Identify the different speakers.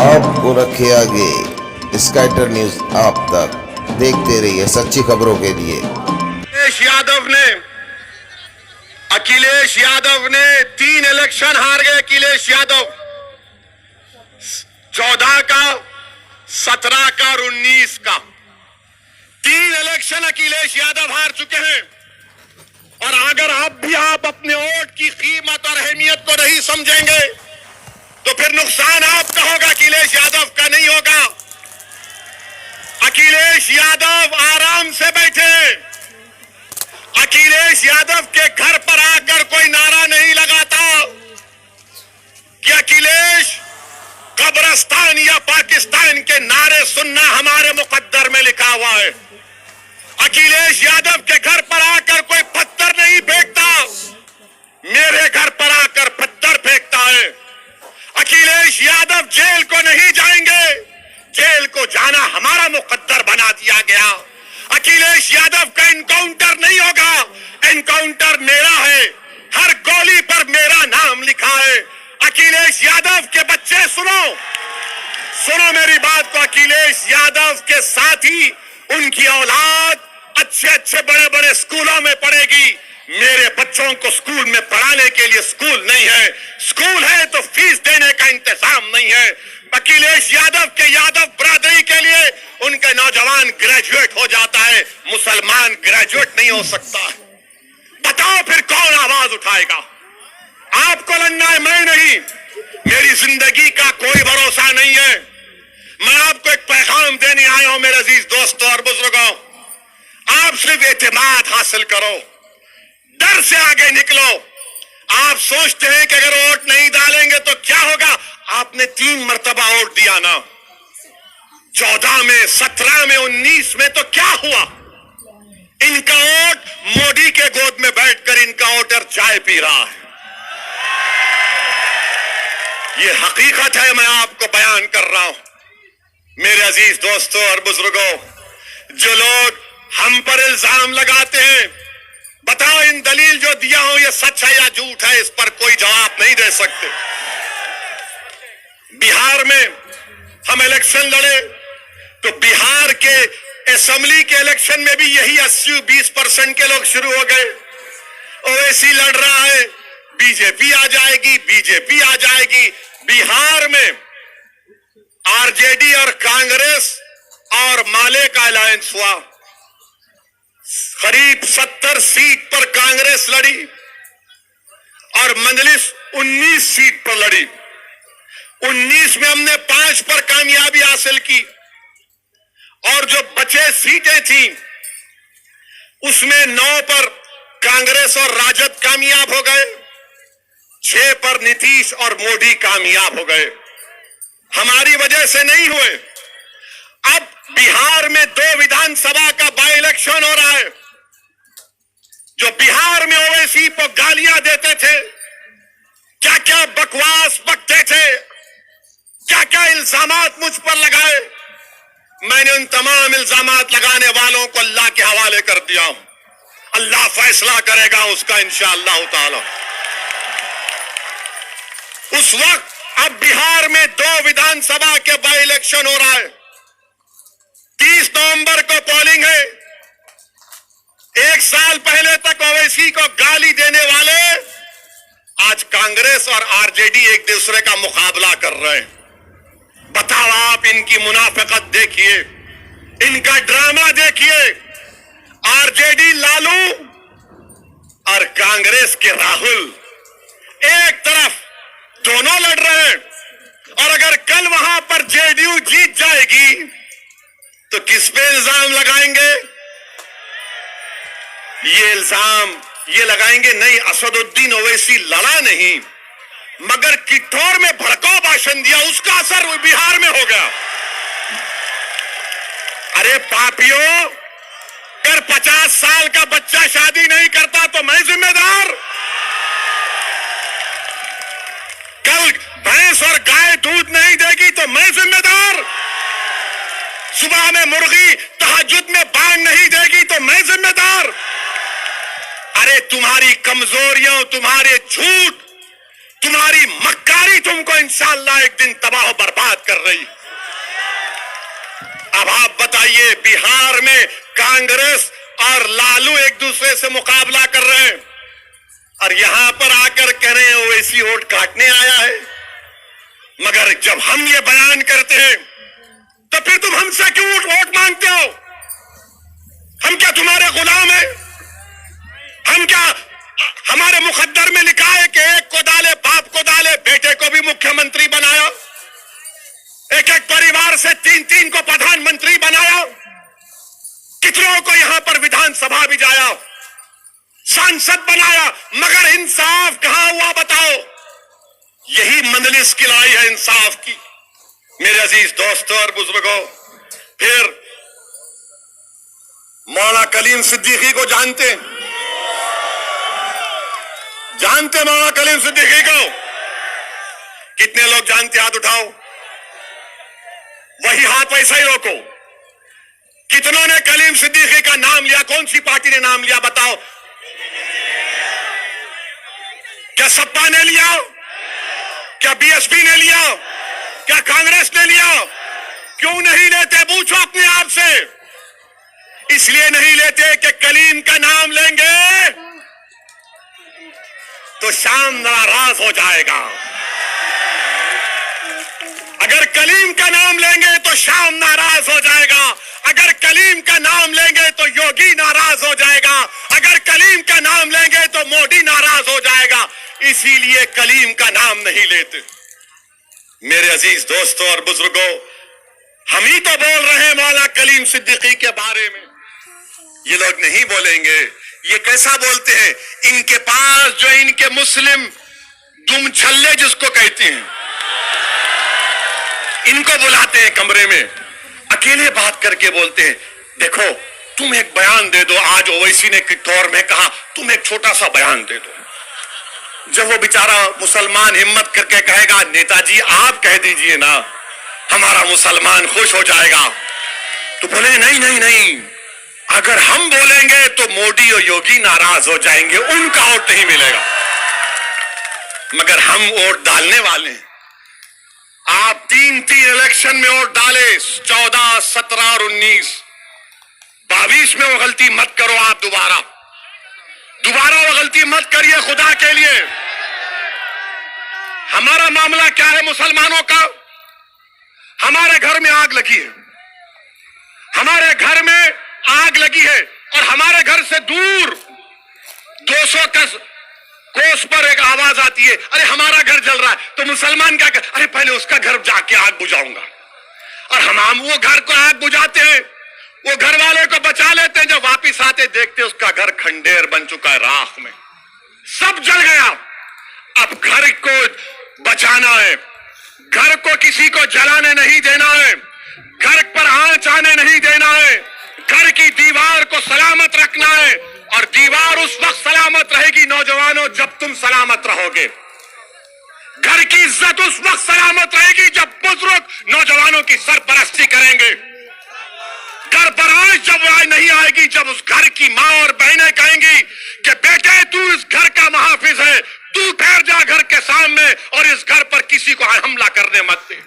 Speaker 1: आपको रखे आगे स्काइटर न्यूज आप तक, देखते रहिए सच्ची खबरों के लिए।
Speaker 2: अखिलेश यादव ने 3 इलेक्शन हार गए। अखिलेश यादव 14 का, 17 का और 19 का 3 इलेक्शन अखिलेश यादव हार चुके हैं। और अगर आप अपने वोट की कीमत और अहमियत को नहीं समझेंगे तो फिर नुकसान आपका होगा, अखिलेश यादव का नहीं होगा। अखिलेश यादव आराम से बैठे। अखिलेश यादव के घर पर आकर कोई नारा नहीं लगाता कि अखिलेश कब्रिस्तान या पाकिस्तान के नारे सुनना हमारे मुकद्दर में लिखा हुआ है। अखिलेश यादव के घर पर आकर कोई पत्थर नहीं फेंकता, मेरे घर पर आकर पत्थर फेंकता है। अखिलेश यादव जेल को नहीं जाएंगे, जेल को जाना हमारा मुकद्दर बना दिया गया। अखिलेश यादव का एनकाउंटर नहीं होगा, एनकाउंटर मेरा है, हर गोली पर मेरा नाम लिखा है। अखिलेश यादव के बच्चे सुनो मेरी बात को। अखिलेश यादव के साथी उनकी औलाद अच्छे बड़े बड़े स्कूलों में पढ़ेगी। मेरे बच्चों को स्कूल में पढ़ाने के लिए स्कूल नहीं है, स्कूल है तो फीस देने का इंतजाम नहीं है। अखिलेश यादव के यादव बरादरी के लिए उनके नौजवान ग्रेजुएट हो जाता है, मुसलमान ग्रेजुएट नहीं हो सकता। बताओ फिर कौन आवाज उठाएगा? आपको लड़ना है, मैं नहीं। मेरी जिंदगी का कोई भरोसा नहीं है। मैं आपको एक पैगाम देने आया हूं मेरे अजीज दोस्तों और बुजुर्गों। आप सिर्फ एतमाद हासिल करो, डर से आगे निकलो। आप सोचते हैं कि अगर वोट नहीं डालेंगे तो क्या होगा? आपने 3 मर्तबा वोट दिया ना, 14 में, 17 में, 19 में, तो क्या हुआ? इनका वोट मोदी के गोद में बैठकर इनका वोटर चाय पी रहा है। ये हकीकत है, मैं आपको बयान कर रहा हूं। मेरे अजीज दोस्तों और बुजुर्गों, जो लोग हम पर इल्जाम लगाते हैं, बताओ इन दलील जो दिया हो ये सच है या झूठ है? इस पर कोई जवाब नहीं दे सकते। बिहार में हम इलेक्शन लड़े तो बिहार के असेंबली के इलेक्शन में भी यही 80-20% के लोग शुरू हो गए। ओवैसी लड़ रहा है, बीजेपी आ जाएगी, बीजेपी आ जाएगी। बिहार में आरजेडी और कांग्रेस और माले का अलायंस हुआ। करीब 70 सीट पर कांग्रेस लड़ी और मंजलिस 19 सीट पर लड़ी। 19 में हमने 5 पर कामयाबी हासिल की और जो बचे सीटें थी उसमें 9 पर कांग्रेस और राजद कामयाब हो गए, 6 पर नीतीश और मोदी कामयाब हो गए। हमारी वजह से नहीं हुए। अब बिहार में 2 विधानसभा का बाई इलेक्शन हो रहा है। जो बिहार में ओवैसी को गालियां देते थे, क्या क्या बकवास बकते थे, क्या क्या इल्जामात मुझ पर लगाए, मैंने उन तमाम इल्जामात लगाने वालों को अल्लाह के हवाले कर दिया हूं। अल्लाह फैसला करेगा उसका इंशाअल्लाह ताला। उस वक्त अब बिहार में 2 विधानसभा के बाई इलेक्शन हो रहा है। 30 नवंबर को पोलिंग है। 1 साल पहले तक ओवैसी को गाली देने वाले आज कांग्रेस और आरजेडी एक दूसरे का मुकाबला कर रहे हैं। बताओ आप इनकी मुनाफिकत देखिए, इनका ड्रामा देखिए। आरजेडी लालू और कांग्रेस के राहुल एक तरफ दोनों लड़ रहे हैं। और अगर कल वहां पर जेडीयू जीत जाएगी तो किस पे इल्जाम लगाएंगे? ये इल्जाम ये लगाएंगे नहीं, असदुद्दीन ओवैसी लड़ा नहीं मगर किठौर में भड़काऊ भाषण दिया, उसका असर बिहार में हो गया। अरे पापियों, अगर 50 साल का बच्चा शादी नहीं करता तो मैं जिम्मेदार? कल भैंस और गाय दूध नहीं देगी तो मैं जिम्मेदार? सुबह में मुर्गी तहज्जुद में बांग नहीं देगी तो मैं जिम्मेदार? अरे तुम्हारी कमजोरियों, तुम्हारे झूठ, तुम्हारी मक्कारी तुमको इंशाअल्लाह एक दिन तबाह बर्बाद बात कर रही। अब आप बताइए, बिहार में कांग्रेस और लालू एक दूसरे से मुकाबला कर रहे हैं और यहां पर आकर कह रहे हैं ओवैसी वोट काटने आया है। मगर जब हम ये बयान करते हैं तो फिर तुम हमसे क्यों वोट मांगते हो? हम क्या तुम्हारे गुलाम हैं? हम क्या, हमारे मुकद्दर में लिखा है कि एक को डाले बाप को डाले, बेटे को भी मुख्यमंत्री बनाया, एक एक परिवार से तीन तीन को प्रधानमंत्री बनाया, कितनों को यहां पर विधानसभा भी जाया, सांसद बनाया, मगर इंसाफ कहां हुआ बताओ? यही मंजलिस की लड़ाई है इंसाफ की। मेरे अजीज दोस्तों और बुजुर्गों, फिर मौलाना कलीम सिद्दीकी को जानते मौलाना कलीम सिद्दीकी को? कितने लोग जानते? हाथ उठाओ। वही हाथ वैसा ही रोको। कितनों ने कलीम सिद्दीकी का नाम लिया? कौन सी पार्टी ने नाम लिया बताओ? क्या सपा ने लिया? क्या बीएसपी ने लिया? क्या कांग्रेस ने लिया? क्यों नहीं लेते? पूछो अपने आप से। इसलिए नहीं लेते कि कलीम का नाम लेंगे तो शाम नाराज हो जाएगा। अगर कलीम का नाम लेंगे तो शाम नाराज हो जाएगा। अगर कलीम का नाम लेंगे तो योगी नाराज हो जाएगा। अगर कलीम का नाम लेंगे तो मोदी नाराज हो जाएगा। इसीलिए कलीम का नाम नहीं लेते। मेरे अजीज दोस्तों और बुजुर्गों, हम ही तो बोल रहे हैं मौलाना कलीम सिद्दीकी के बारे में। ये लोग नहीं बोलेंगे। ये कैसा बोलते हैं? इनके पास जो इनके मुस्लिम दुम छल्ले जिसको कहते हैं, इनको बुलाते हैं कमरे में, अकेले बात करके बोलते हैं, देखो तुम एक बयान दे दो। आज ओवैसी ने कितौर में कहा तुम एक छोटा सा बयान दे दो। जब वो बेचारा मुसलमान हिम्मत करके कहेगा नेताजी आप कह दीजिए ना, हमारा मुसलमान खुश हो जाएगा, तो बोले नहीं नहीं नहीं, अगर हम बोलेंगे तो मोदी और योगी नाराज हो जाएंगे, उनका वोट नहीं मिलेगा। मगर हम वोट डालने वाले हैं। आप तीन इलेक्शन में वोट डाले, 14, 17 और 19, 22 में वो गलती मत करो। आप दोबारा वो गलती मत करिए खुदा के लिए। हमारा मामला क्या है मुसलमानों का? हमारे घर में आग लगी है, हमारे घर में आग लगी है और हमारे घर से दूर 200 कोस पर एक आवाज आती है, अरे हमारा घर जल रहा है। तो मुसलमान क्या कर, अरे पहले उसका घर जाके आग बुझाऊंगा। और हम वो घर को आग बुझाते हैं, वो घर वाले को बचा लेते हैं। जब वापिस आते देखते उसका घर खंडेर बन चुका है, राख में सब जल गया। अब घर को बचाना है, घर को किसी को जलाने नहीं देना है, घर पर आंच आने नहीं देना है, घर की दीवार को सलामत रखना है। और दीवार उस वक्त सलामत रहेगी नौजवानों जब तुम सलामत रहोगे। घर की इज्जत उस वक्त सलामत रहेगी जब बुजुर्ग नौजवानों की सरपरस्ती करेंगे। घर पर आंच जब नहीं आएगी जब उस घर की मां और बहनें कहेंगी कि बेटे तू इस घर का मुहाफिज है, तू ठहर जा घर के सामने और इस घर पर किसी को हमला करने मत दे।